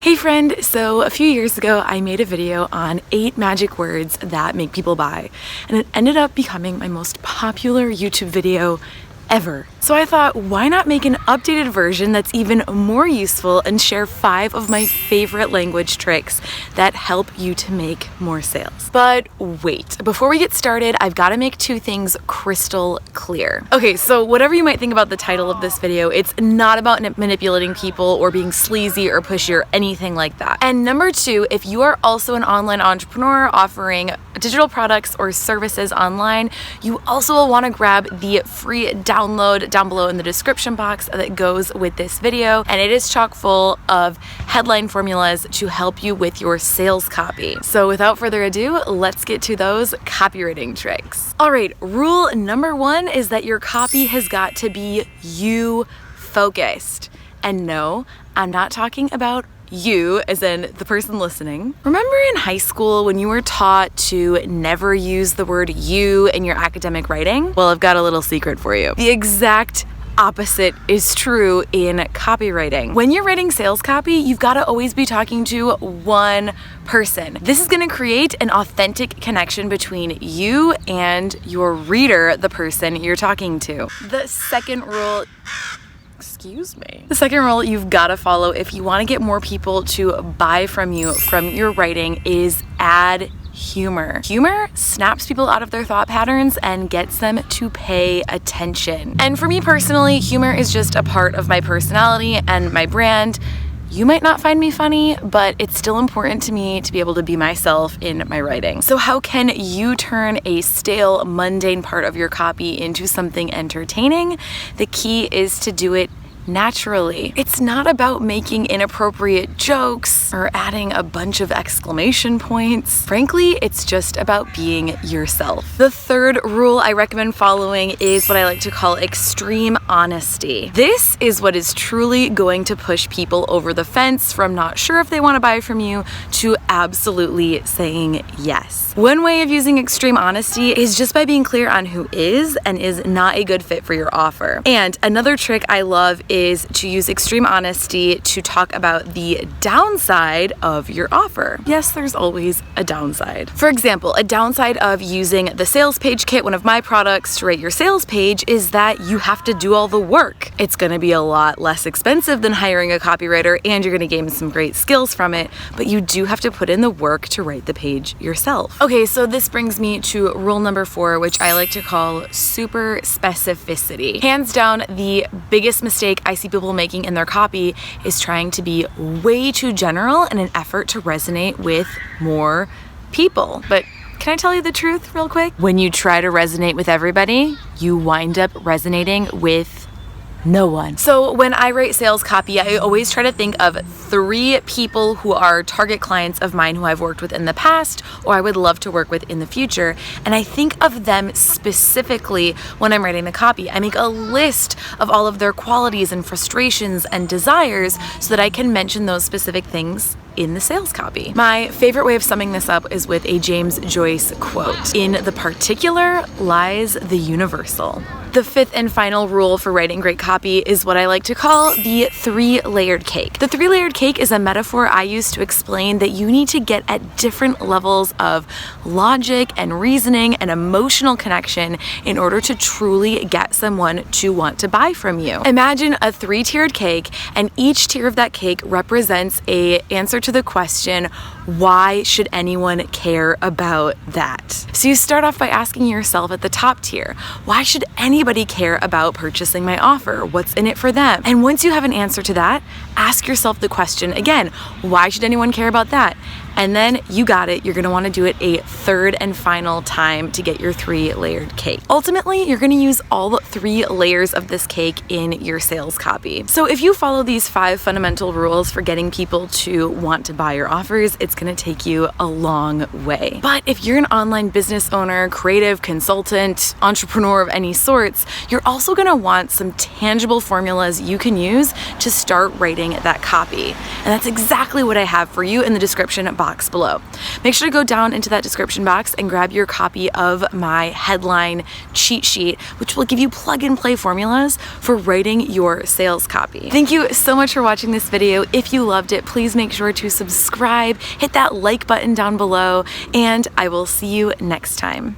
Hey friend, so a few years ago I made a video on 8 magic words that make people buy, and it ended up becoming my most popular YouTube video ever. So I thought, why not make an updated version that's even more useful and share 5 of my favorite language tricks that help you to make more sales. But wait, before we get started, I've got to make 2 things crystal clear. Okay, so whatever you might think about the title of this video, it's not about manipulating people or being sleazy or pushy or anything like that. And number 2, if you are also an online entrepreneur offering digital products or services online, you also will want to grab the free download down below in the description box that goes with this video, and it is chock full of headline formulas to help you with your sales copy. So without further ado, let's get to those copywriting tricks. All right, rule number 1 is that your copy has got to be you focused. And no, I'm not talking about you, as in the person listening. Remember in high school when you were taught to never use the word you in your academic writing? Well, I've got a little secret for you. The exact opposite is true in copywriting. When you're writing sales copy, you've got to always be talking to one person. This is going to create an authentic connection between you and your reader, the person you're talking to. The second rule you've got to follow if you want to get more people to buy from you from your writing is add humor. Humor snaps people out of their thought patterns and gets them to pay attention. And for me personally, humor is just a part of my personality and my brand. You might not find me funny, but it's still important to me to be able to be myself in my writing. So how can you turn a stale, mundane part of your copy into something entertaining? The key is to do it naturally. It's not about making inappropriate jokes or adding a bunch of exclamation points. Frankly, it's just about being yourself. The third rule I recommend following is what I like to call extreme honesty. This is what is truly going to push people over the fence from not sure if they want to buy from you to absolutely saying yes. One way of using extreme honesty is just by being clear on who is and is not a good fit for your offer. And another trick I love is to use extreme honesty to talk about the downside of your offer. Yes, there's always a downside. For example, a downside of using the sales page kit, one of my products, to write your sales page is that you have to do all the work. It's going to be a lot less expensive than hiring a copywriter, and you're going to gain some great skills from it, but you do have to put in the work to write the page yourself. Okay, so this brings me to rule number 4, which I like to call super specificity. Hands down, the biggest mistake I see people making in their copy is trying to be way too general in an effort to resonate with more people. But can I tell you the truth real quick? When you try to resonate with everybody, you wind up resonating with no one. So when I write sales copy, I always try to think of 3 people who are target clients of mine who I've worked with in the past or I would love to work with in the future. And I think of them specifically when I'm writing the copy. I make a list of all of their qualities and frustrations and desires so that I can mention those specific things in the sales copy. My favorite way of summing this up is with a James Joyce quote: "In the particular lies the universal." The 5th and final rule for writing great copy is what I like to call the 3-layered cake. The 3-layered cake is a metaphor I use to explain that you need to get at different levels of logic and reasoning and emotional connection in order to truly get someone to want to buy from you. Imagine a 3-tiered cake, and each tier of that cake represents an answer to the question, why should anyone care about that? So you start off by asking yourself at the top tier, why should anybody care about purchasing my offer? What's in it for them? And once you have an answer to that, ask yourself the question again, why should anyone care about that? And then you got it, you're gonna wanna do it a 3rd and final time to get your 3-layered cake. Ultimately, you're gonna use all 3 layers of this cake in your sales copy. So if you follow these 5 fundamental rules for getting people to want to buy your offers, it's gonna take you a long way. But if you're an online business owner, creative, consultant, entrepreneur of any sorts, you're also gonna want some tangible formulas you can use to start writing that copy. And that's exactly what I have for you in the description box box below. Make sure to go down into that description box and grab your copy of my headline cheat sheet, which will give you plug-and-play formulas for writing your sales copy. Thank you so much for watching this video. If you loved it, please make sure to subscribe, hit that like button down below, and I will see you next time.